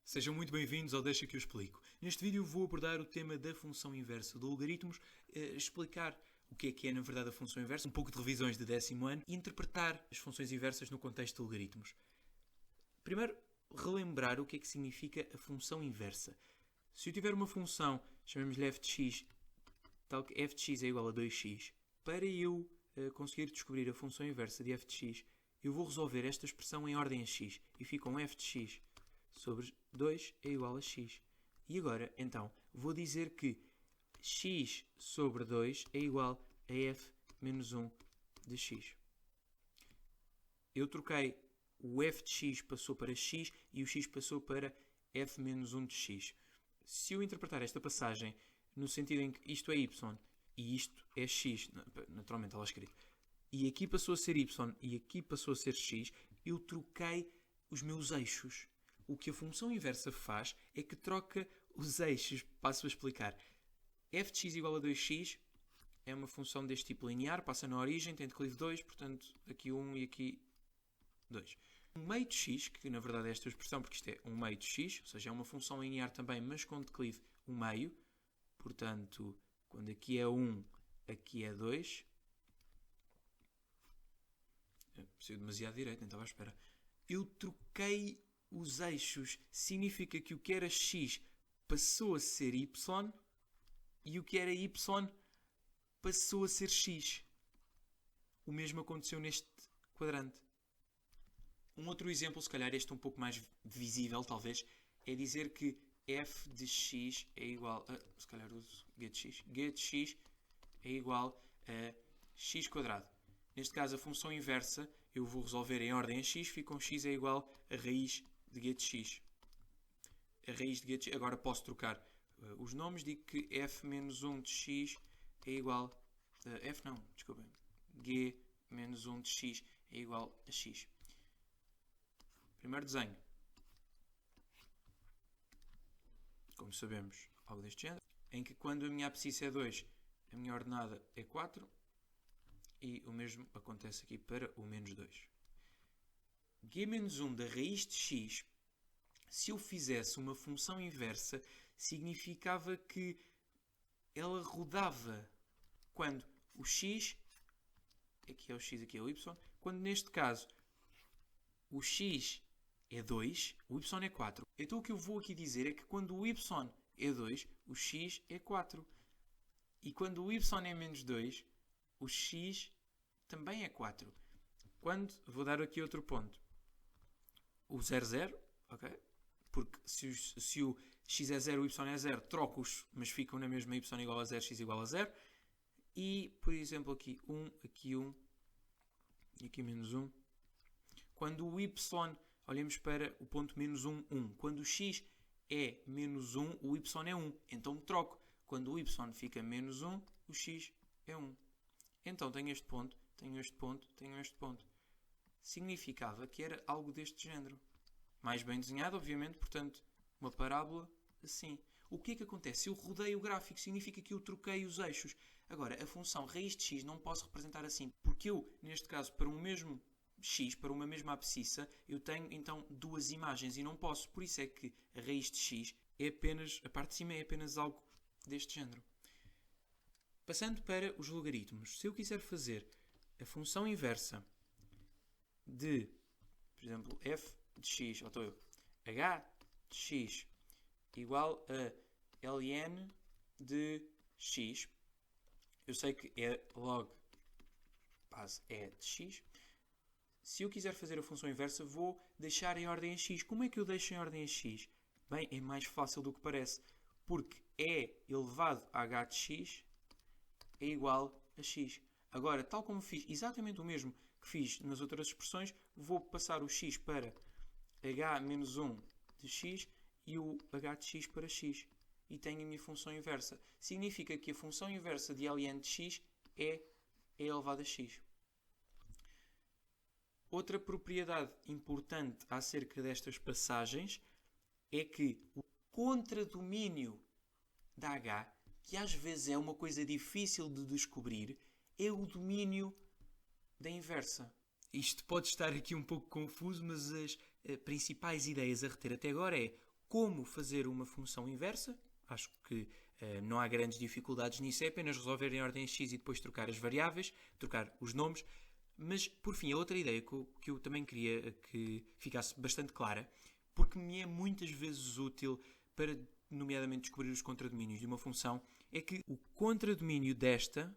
Sejam muito bem-vindos ao Deixa que eu explico. Neste vídeo vou abordar o tema da função inversa de logaritmos, explicar o que é na verdade a função inversa, um pouco de revisões de 10º ano e interpretar as funções inversas no contexto de logaritmos. Primeiro, relembrar o que é que significa a função inversa. Se eu tiver uma função, chamemos-lhe f de x, tal que f de x é igual a 2x, para eu conseguir descobrir a função inversa de f de x, eu vou resolver esta expressão em ordem a x e fica um f de x sobre 2 é igual a x. E agora, então, vou dizer que x sobre 2 é igual a f menos 1 de x. Eu troquei o f de x passou para x e o x passou para f menos 1 de x. Se eu interpretar esta passagem no sentido em que isto é y e isto é x, naturalmente está lá escrito, e aqui passou a ser y e aqui passou a ser x, eu troquei os meus eixos. O que a função inversa faz é que troca os eixos. Passo a explicar. F de x igual a 2x é uma função deste tipo linear, passa na origem, tem declive 2, portanto aqui 1 e aqui 2. Um meio de x, que na verdade é esta expressão porque isto é um meio de x, ou seja, é uma função linear também, mas com declive 1 meio. Portanto, quando aqui é 1, aqui é 2. Saiu demasiado direito, nem estava à espera. Eu troquei os eixos, significa que o que era x passou a ser y e o que era y passou a ser x. O mesmo aconteceu neste quadrante. Um outro exemplo, se calhar este um pouco mais visível, talvez, é dizer que f de x é igual a... Se calhar uso g de x. g de x é igual a x quadrado. Neste caso, a função inversa, eu vou resolver em ordem a x, fica um x é igual a raiz de g de x. A raiz de g de x, agora posso trocar os nomes, digo que f menos 1 de x é igual g menos 1 de x é igual a x. Primeiro desenho. Como sabemos, algo deste género, em que quando a minha abscissa é 2, a minha ordenada é 4, e o mesmo acontece aqui para o menos 2. g menos 1 da raiz de x, se eu fizesse uma função inversa, significava que ela rodava quando o x, aqui é o x, aqui é o y, quando neste caso o x é 2, o y é 4. Então o que eu vou aqui dizer é que quando o y é 2, o x é 4. E quando o y é menos 2, o x também é 4. Vou dar aqui outro ponto. O 0, 0, ok? Porque se o x é 0, o y é 0, troco-os, mas ficam na mesma y igual a 0, x igual a 0. E, por exemplo, aqui 1 e aqui menos 1. Quando o y, olhemos para o ponto menos 1, 1. Quando o x é menos 1, o y é 1. Então troco. Quando o y fica menos 1, o x é 1. Então tenho este ponto, tenho este ponto, tenho este ponto. Significava que era algo deste género. Mais bem desenhado, obviamente, portanto, uma parábola assim. O que é que acontece? Se eu rodeio o gráfico, significa que eu troquei os eixos. Agora, a função raiz de x não posso representar assim, porque eu, neste caso, para um mesmo x, para uma mesma abscissa, eu tenho, então, duas imagens e não posso. Por isso é que a raiz de x é apenas, a parte de cima é apenas algo deste género. Passando para os logaritmos. Se eu quiser fazer a função inversa de, por exemplo, f de x, ou estou eu, h de x igual a ln de x, eu sei que é log base é de x. Se eu quiser fazer a função inversa, vou deixar em ordem a x. Como é que eu deixo em ordem a x? Bem, é mais fácil do que parece, porque e elevado a h de x é igual a x. Agora, tal como fiz exatamente o mesmo que fiz nas outras expressões, vou passar o x para h menos 1 de x e o h de x para x. E tenho a minha função inversa. Significa que a função inversa de ln de x é e elevado a x. Outra propriedade importante acerca destas passagens é que o contradomínio da h, que às vezes é uma coisa difícil de descobrir, é o domínio da inversa. Isto pode estar aqui um pouco confuso, mas as principais ideias a reter até agora é como fazer uma função inversa. Acho que não há grandes dificuldades nisso, é apenas resolver em ordem x e depois trocar as variáveis, trocar os nomes. Mas, por fim, a outra ideia que eu também queria que ficasse bastante clara, porque me é muitas vezes útil para, nomeadamente, descobrir os contradomínios de uma função, é que o contradomínio desta,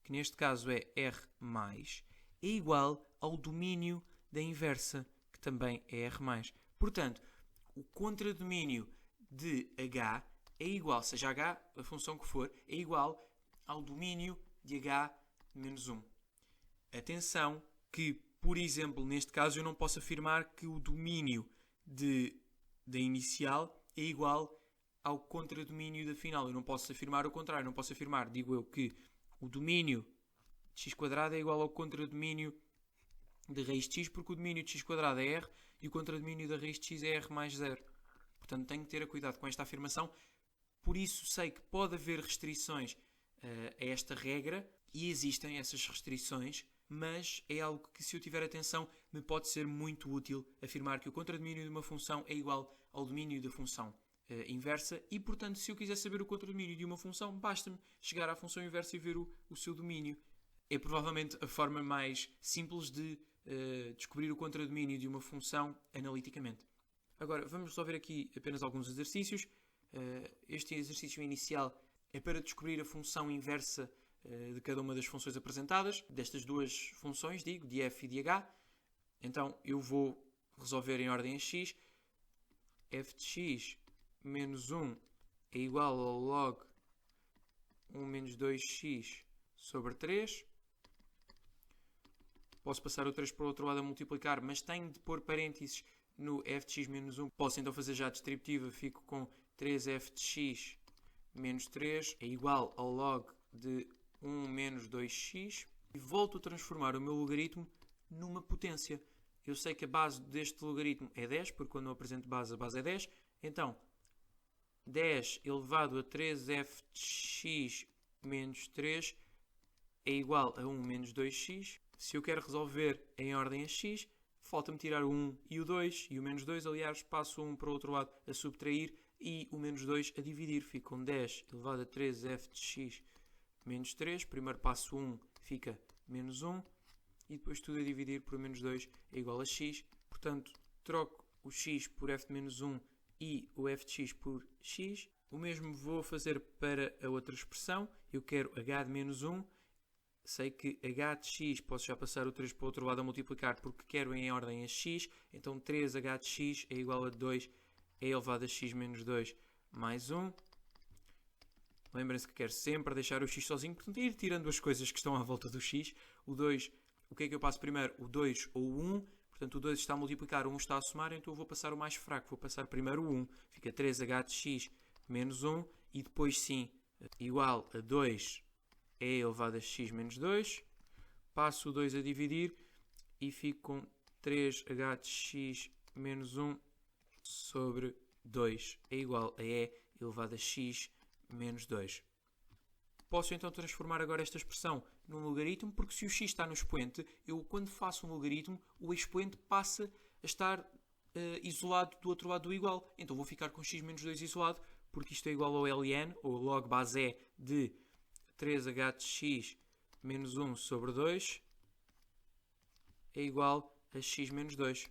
que neste caso é R+, é igual ao domínio da inversa, que também é R+. Portanto, o contradomínio de H é igual, seja H, a função que for, é igual ao domínio de H menos 1. Atenção que, por exemplo, neste caso eu não posso afirmar que o domínio da inicial é igual ao contradomínio da final. Eu não posso afirmar o contrário. Não posso afirmar, digo eu, que o domínio de x² é igual ao contradomínio de raiz de x, porque o domínio de x² é r e o contradomínio da raiz de x é r mais 0. Portanto, tenho que ter cuidado com esta afirmação. Por isso, sei que pode haver restrições a esta regra, e existem essas restrições, mas é algo que, se eu tiver atenção, me pode ser muito útil afirmar que o contradomínio de uma função é igual ao domínio da função inversa, e, portanto, se eu quiser saber o contradomínio de uma função, basta-me chegar à função inversa e ver o seu domínio. É provavelmente a forma mais simples de descobrir o contradomínio de uma função analiticamente. Agora, vamos resolver aqui apenas alguns exercícios. Este exercício inicial é para descobrir a função inversa de cada uma das funções apresentadas, destas duas funções, digo, de f e de h. Então, eu vou resolver em ordem a x. F de x menos 1 é igual ao log 1 menos 2x sobre 3. Posso passar o 3 para o outro lado a multiplicar, mas tenho de pôr parênteses no f de x menos 1. Posso então fazer já a distributiva, fico com 3f de x menos 3 é igual ao log de 1 menos 2x. E volto a transformar o meu logaritmo numa potência. Eu sei que a base deste logaritmo é 10, porque quando eu apresento base, a base é 10. Então, 10 elevado a 3f de x menos 3 é igual a 1 menos 2x. Se eu quero resolver em ordem a x, falta-me tirar o 1 e o 2, e o menos 2, aliás, passo o 1 para o outro lado a subtrair e o menos 2 a dividir. Fico com 10 elevado a 3f de x menos 3. Primeiro passo 1, fica menos 1, e depois tudo a dividir por menos 2 é igual a x. Portanto, troco o x por f de menos 1 e o f de x por x. O mesmo vou fazer para a outra expressão. Eu quero h de menos 1. Sei que h de x, posso já passar o 3 para o outro lado a multiplicar, porque quero em ordem a x. Então 3h de x é igual a 2 é elevado a x menos 2 mais 1. Lembrem-se que quero sempre deixar o x sozinho, portanto ir tirando as coisas que estão à volta do x. O 2, o que é que eu passo primeiro? O 2 ou o 1. Portanto, o 2 está a multiplicar, o 1 está a somar, então eu vou passar o mais fraco. Vou passar primeiro o 1. Fica 3h de x menos 1. E depois, sim, igual a 2 é elevado a x menos 2. Passo o 2 a dividir e fico com 3h de x menos 1 sobre 2 é igual a e elevado a x menos 2. Posso então transformar agora esta expressão num logaritmo, porque se o x está no expoente, eu quando faço um logaritmo, o expoente passa a estar isolado do outro lado do igual. Então vou ficar com x menos 2 isolado, porque isto é igual ao ln, ou log base e, de 3h de x menos 1 sobre 2 é igual a x menos 2.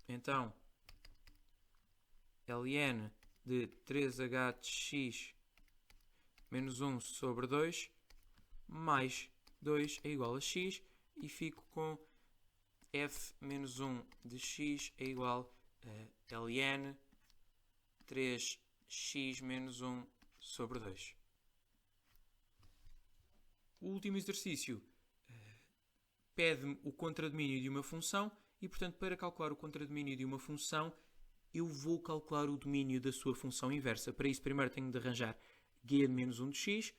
Então, ln de 3h de x menos 1 sobre 2 mais 2 é igual a x, e fico com f menos 1 de x é igual a ln 3x menos 1 sobre 2. O último exercício pede-me o contradomínio de uma função e, portanto, para calcular o contradomínio de uma função, eu vou calcular o domínio da sua função inversa. Para isso, primeiro tenho de arranjar g menos 1 de x.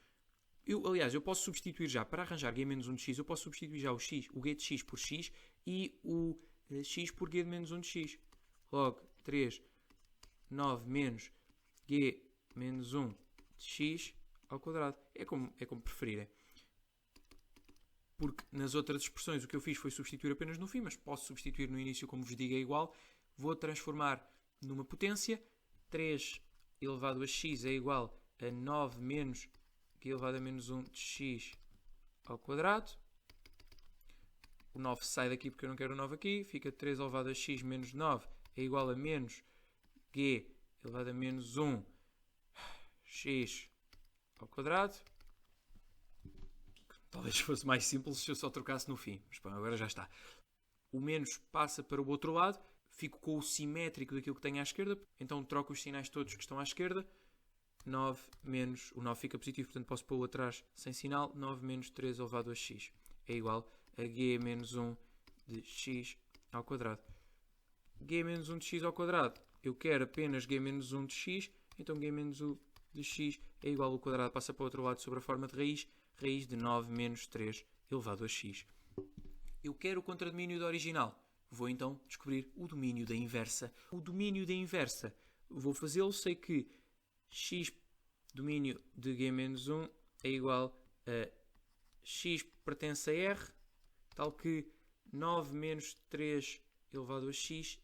Aliás, eu posso substituir já, para arranjar g menos 1 de x, eu posso substituir já o g de x por x e o x por g de menos 1 de x. Logo, 3, 9 menos g menos 1 de x ao quadrado. É como preferirem. Porque nas outras expressões o que eu fiz foi substituir apenas no fim, mas posso substituir no início, como vos digo, é igual. vou transformar numa potência. 3 elevado a x é igual a 9 menos q elevado a menos 1 de x ao quadrado. O 9 sai daqui porque eu não quero o 9 aqui. Fica 3 elevado a x menos 9 é igual a menos g elevado a menos 1 x ao quadrado. Talvez fosse mais simples se eu só trocasse no fim. Mas bom, agora já está. O menos passa para o outro lado. Fico com o simétrico daquilo que tenho à esquerda. Então troco os sinais todos que estão à esquerda. 9 menos... O 9 fica positivo, portanto posso pô-lo atrás sem sinal. 9 menos 3 elevado a x é igual a g menos 1 de x ao quadrado. G menos 1 de x ao quadrado. Eu quero apenas g menos 1 de x. Então g menos 1 de x é igual ao quadrado. Passa para o outro lado sobre a forma de raiz. Raiz de 9 menos 3 elevado a x. Eu quero o contradomínio da original. Vou então descobrir o domínio da inversa. O domínio da inversa, vou fazê-lo. Sei que x domínio de g menos 1 é igual a x pertence a r, tal que 9 menos 3 elevado a x.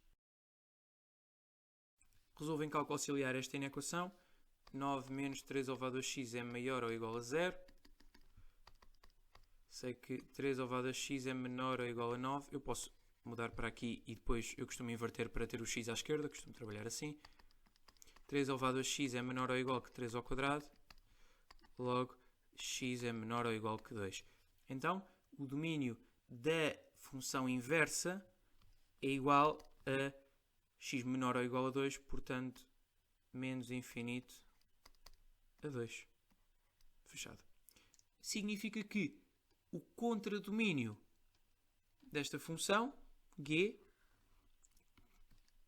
Resolvo em cálculo auxiliar esta inequação. 9 menos 3 elevado a x é maior ou igual a 0. Sei que 3 elevado a x é menor ou igual a 9. Eu posso mudar para aqui e depois eu costumo inverter para ter o x à esquerda. Costumo trabalhar assim. 3 elevado a x é menor ou igual que 3 ao quadrado. Logo, x é menor ou igual que 2. Então, o domínio da função inversa é igual a x menor ou igual a 2. Portanto, menos infinito a 2. Fechado. Significa que o contradomínio desta função, g,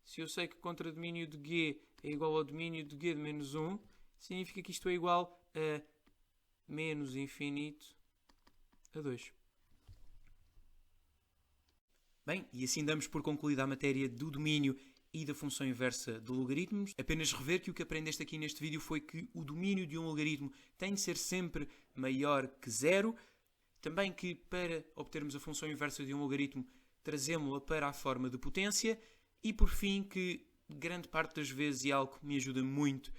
se eu sei que o contradomínio de g é igual ao domínio de g de menos 1, significa que isto é igual a menos infinito a 2. Bem, e assim damos por concluída a matéria do domínio e da função inversa de logaritmos. Apenas rever que o que aprendeste aqui neste vídeo foi que o domínio de um logaritmo tem de ser sempre maior que 0. Também que para obtermos a função inversa de um logaritmo trazemos-la para a forma de potência. E por fim que grande parte das vezes, e algo que me ajuda muito,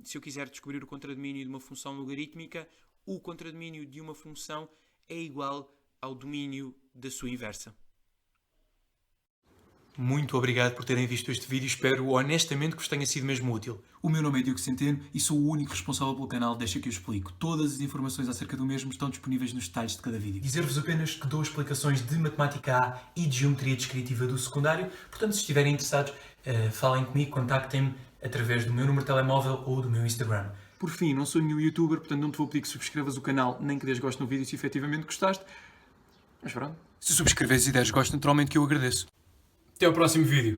se eu quiser descobrir o contradomínio de uma função logarítmica, o contradomínio de uma função é igual ao domínio da sua inversa. Muito obrigado por terem visto este vídeo, espero honestamente que vos tenha sido mesmo útil. O meu nome é Diogo Centeno e sou o único responsável pelo canal Deixa que eu explico. Todas as informações acerca do mesmo estão disponíveis nos detalhes de cada vídeo. Dizer-vos apenas que dou explicações de Matemática A e de Geometria Descritiva do secundário, portanto se estiverem interessados, falem comigo, contactem-me através do meu número de telemóvel ou do meu Instagram. Por fim, não sou nenhum youtuber, portanto não te vou pedir que subscrevas o canal nem que des gosto no vídeo se efetivamente gostaste. Mas pronto. Se subscreveres e deres gosto, naturalmente que eu agradeço. Até ao próximo vídeo.